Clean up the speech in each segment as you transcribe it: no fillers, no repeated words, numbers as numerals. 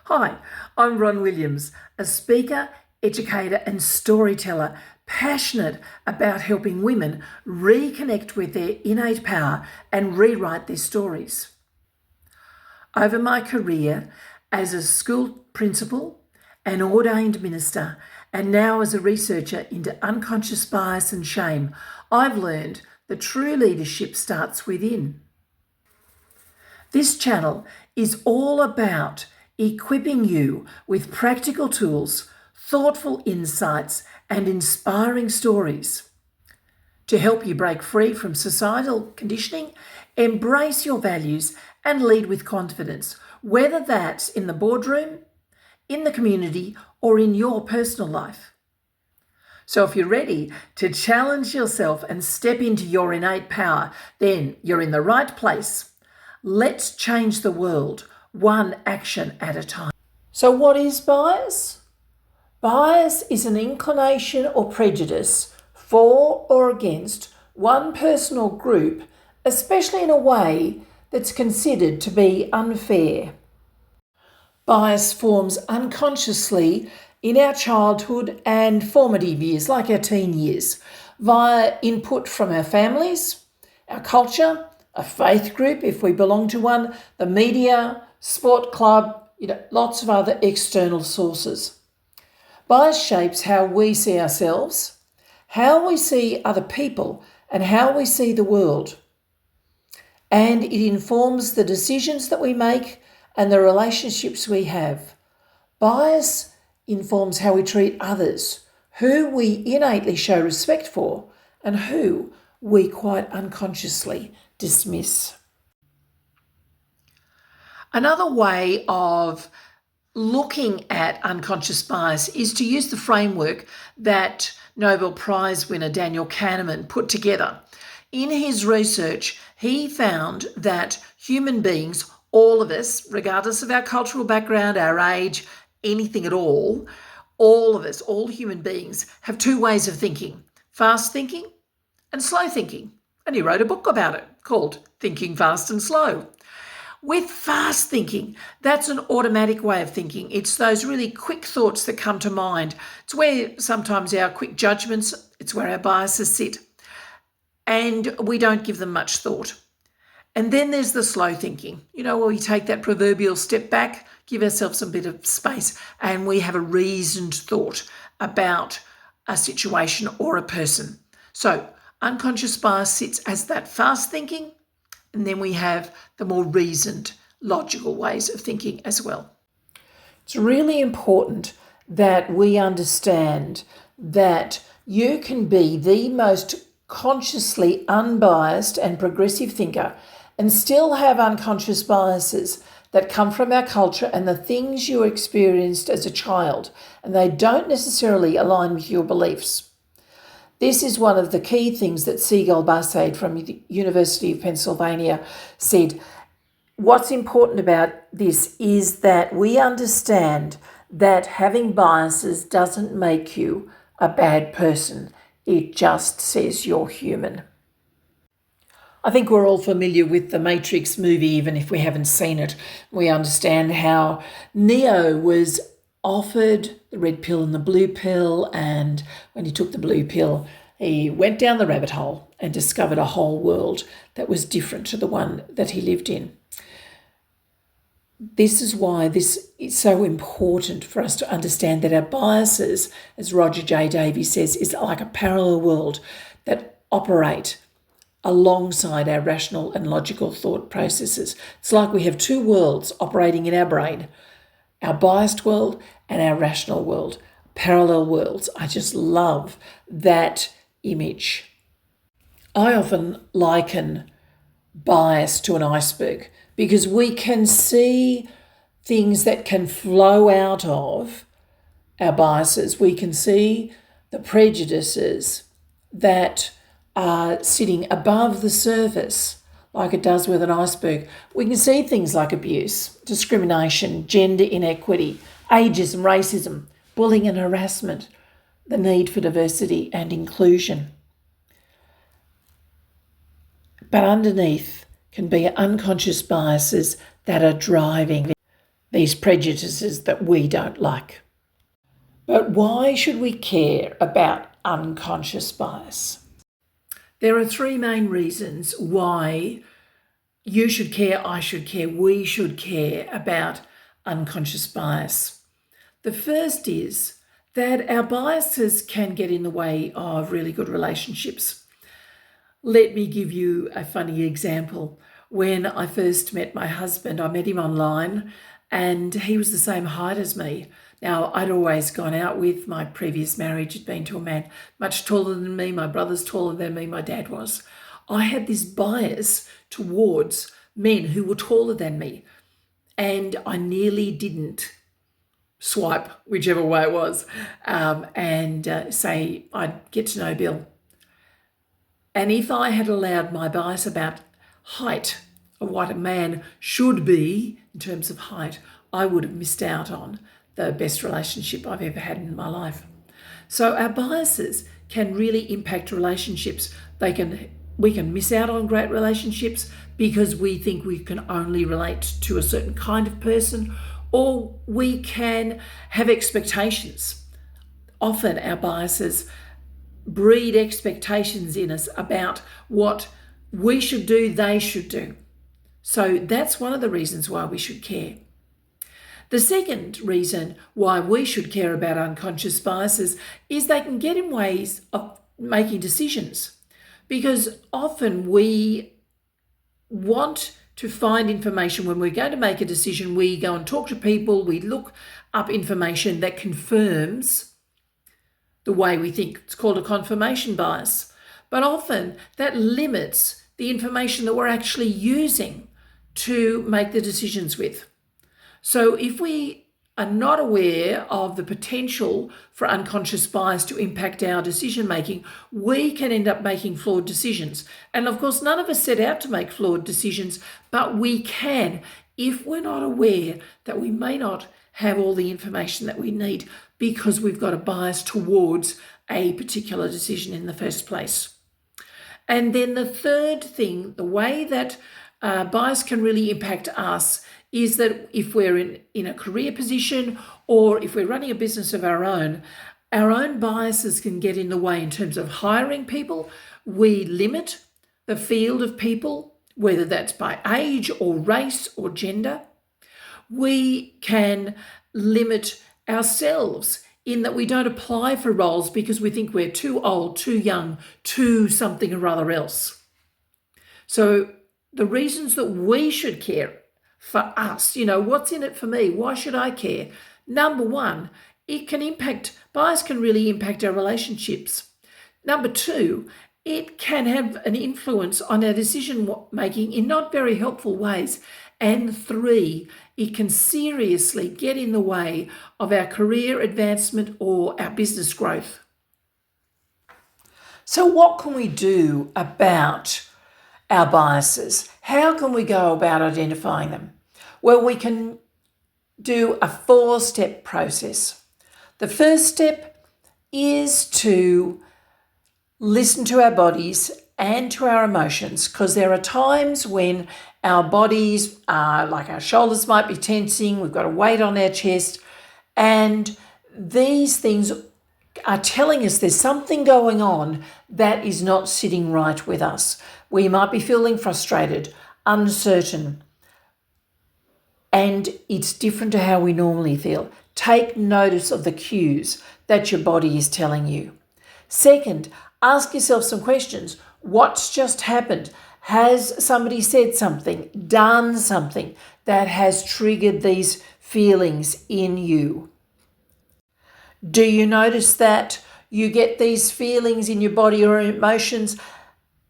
Hi, I'm Ron Williams, a speaker, educator, and storyteller passionate about helping women reconnect with their innate power and rewrite their stories. Over my career as a school principal, an ordained minister, and now as a researcher into unconscious bias and shame, I've learned that true leadership starts within. This channel is all about equipping you with practical tools, thoughtful insights, and inspiring stories to help you break free from societal conditioning, embrace your values, and lead with confidence, whether that's in the boardroom, in the community, or in your personal life. So if you're ready to challenge yourself and step into your innate power, then you're in the right place. Let's change the world one action at a time. So what is bias? Bias is an inclination or prejudice for or against one person or group, especially in a way that's considered to be unfair. Bias forms unconsciously in our childhood and formative years, like our teen years, via input from our families, our culture, a faith group if we belong to one, the media, sport club, lots of other external sources. Bias shapes how we see ourselves, how we see other people, and how we see the world. And it informs the decisions that we make and the relationships we have. Bias informs how we treat others, who we innately show respect for, and who we quite unconsciously dismiss. Another way of looking at unconscious bias is to use the framework that Nobel Prize winner Daniel Kahneman put together. In his research, he found that human beings, all of us, regardless of our cultural background, our age, anything at all of us, all human beings, have two ways of thinking: fast thinking and slow thinking. And he wrote a book about it called Thinking Fast and Slow. With fast thinking, that's an automatic way of thinking. It's those really quick thoughts that come to mind. It's where sometimes our quick judgments, it's where our biases sit. And we don't give them much thought. And then there's the slow thinking, where we take that proverbial step back, give ourselves a bit of space, and we have a reasoned thought about a situation or a person. So unconscious bias sits as that fast thinking, and then we have the more reasoned, logical ways of thinking as well. It's really important that we understand that you can be the most consciously unbiased and progressive thinker and still have unconscious biases that come from our culture and the things you experienced as a child, and they don't necessarily align with your beliefs. This is one of the key things that Sigal Basaid from the University of Pennsylvania said. What's important about this is that we understand that having biases doesn't make you a bad person. It just says you're human. I think we're all familiar with the Matrix movie, even if we haven't seen it. We understand how Neo was offered the red pill and the blue pill, and when he took the blue pill, he went down the rabbit hole and discovered a whole world that was different to the one that he lived in. This is why this is so important for us to understand that our biases, as Roger J. Davies says, is like a parallel world that operate alongside our rational and logical thought processes. It's like we have two worlds operating in our brain, our biased world and our rational world, parallel worlds. I just love that image. I often liken bias to an iceberg because we can see things that can flow out of our biases. We can see the prejudices that are sitting above the surface, like it does with an iceberg. We can see things like abuse, discrimination, gender inequity, ageism, racism, bullying and harassment, the need for diversity and inclusion. But underneath can be unconscious biases that are driving. these prejudices that we don't like. But why should we care about unconscious bias? There are three main reasons why you should care, I should care, we should care about unconscious bias. The first is that our biases can get in the way of really good relationships. Let me give you a funny example. When I first met my husband, I met him online and he was the same height as me. Now, I'd always gone out with my previous marriage, had been to a man much taller than me. My brother's taller than me, my dad was. I had this bias towards men who were taller than me, and I nearly didn't swipe whichever way it was and say I'd get to know Bill. And if I had allowed my bias about height, or what a man should be in terms of height, I would have missed out on the best relationship I've ever had in my life. So our biases can really impact relationships. We can miss out on great relationships because we think we can only relate to a certain kind of person, or we can have expectations. Often our biases breed expectations in us about what we should do, they should do. So that's one of the reasons why we should care. The second reason why we should care about unconscious biases is they can get in ways of making decisions, because often we want to find information. When we're going to make a decision, we go and talk to people, we look up information that confirms the way we think. It's called a confirmation bias. But often that limits the information that we're actually using to make the decisions with. So if we are not aware of the potential for unconscious bias to impact our decision making, we can end up making flawed decisions. And of course, none of us set out to make flawed decisions, but we can if we're not aware that we may not have all the information that we need because we've got a bias towards a particular decision in the first place. And then the third thing, the way that bias can really impact us, is that if we're in a career position or if we're running a business of our own biases can get in the way in terms of hiring people. We limit the field of people, whether that's by age or race or gender. We can limit ourselves in that we don't apply for roles because we think we're too old, too young, too something or other else. So the reasons that we should care for us, what's in it for me? Why should I care? Number one, bias can really impact our relationships. Number two, it can have an influence on our decision making in not very helpful ways. And three, it can seriously get in the way of our career advancement or our business growth. So what can we do about our biases? How can we go about identifying them? Well, we can do a 4-step process. The first step is to listen to our bodies and to our emotions, because there are times when our bodies are like our shoulders might be tensing, we've got a weight on our chest, and these things are telling us there's something going on that is not sitting right with us. We might be feeling frustrated, uncertain, and it's different to how we normally feel. Take notice of the cues that your body is telling you. Second, ask yourself some questions. What's just happened? Has somebody said something, done something that has triggered these feelings in you? Do you notice that you get these feelings in your body or emotions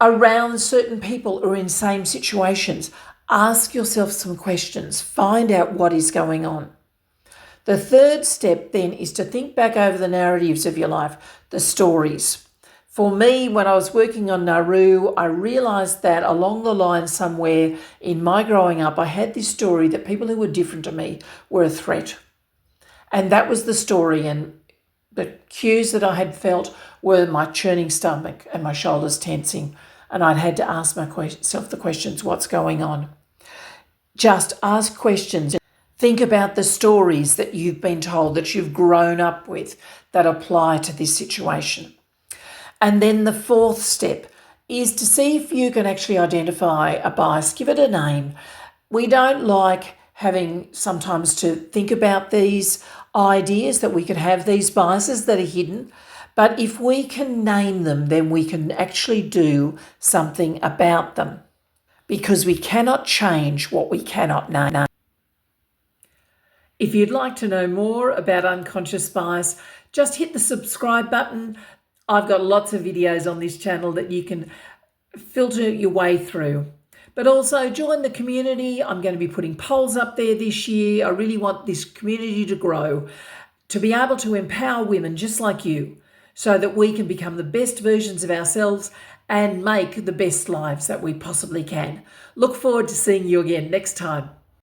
around certain people or in same situations? Ask yourself some questions. Find out what is going on. The third step then is to think back over the narratives of your life, the stories. For me, when I was working on Nauru, I realised that along the line somewhere in my growing up, I had this story that people who were different to me were a threat. And that was the story. And the cues that I had felt were my churning stomach and my shoulders tensing. And I'd had to ask myself the questions, what's going on? Just ask questions. Think about the stories that you've been told, that you've grown up with, that apply to this situation. And then the fourth step is to see if you can actually identify a bias, give it a name. We don't like having sometimes to think about these ideas that we could have these biases that are hidden. But if we can name them, then we can actually do something about them, because we cannot change what we cannot name. If you'd like to know more about unconscious bias, just hit the subscribe button. I've got lots of videos on this channel that you can filter your way through. But also join the community. I'm going to be putting polls up there this year. I really want this community to grow, to be able to empower women just like you, so that we can become the best versions of ourselves and make the best lives that we possibly can. Look forward to seeing you again next time.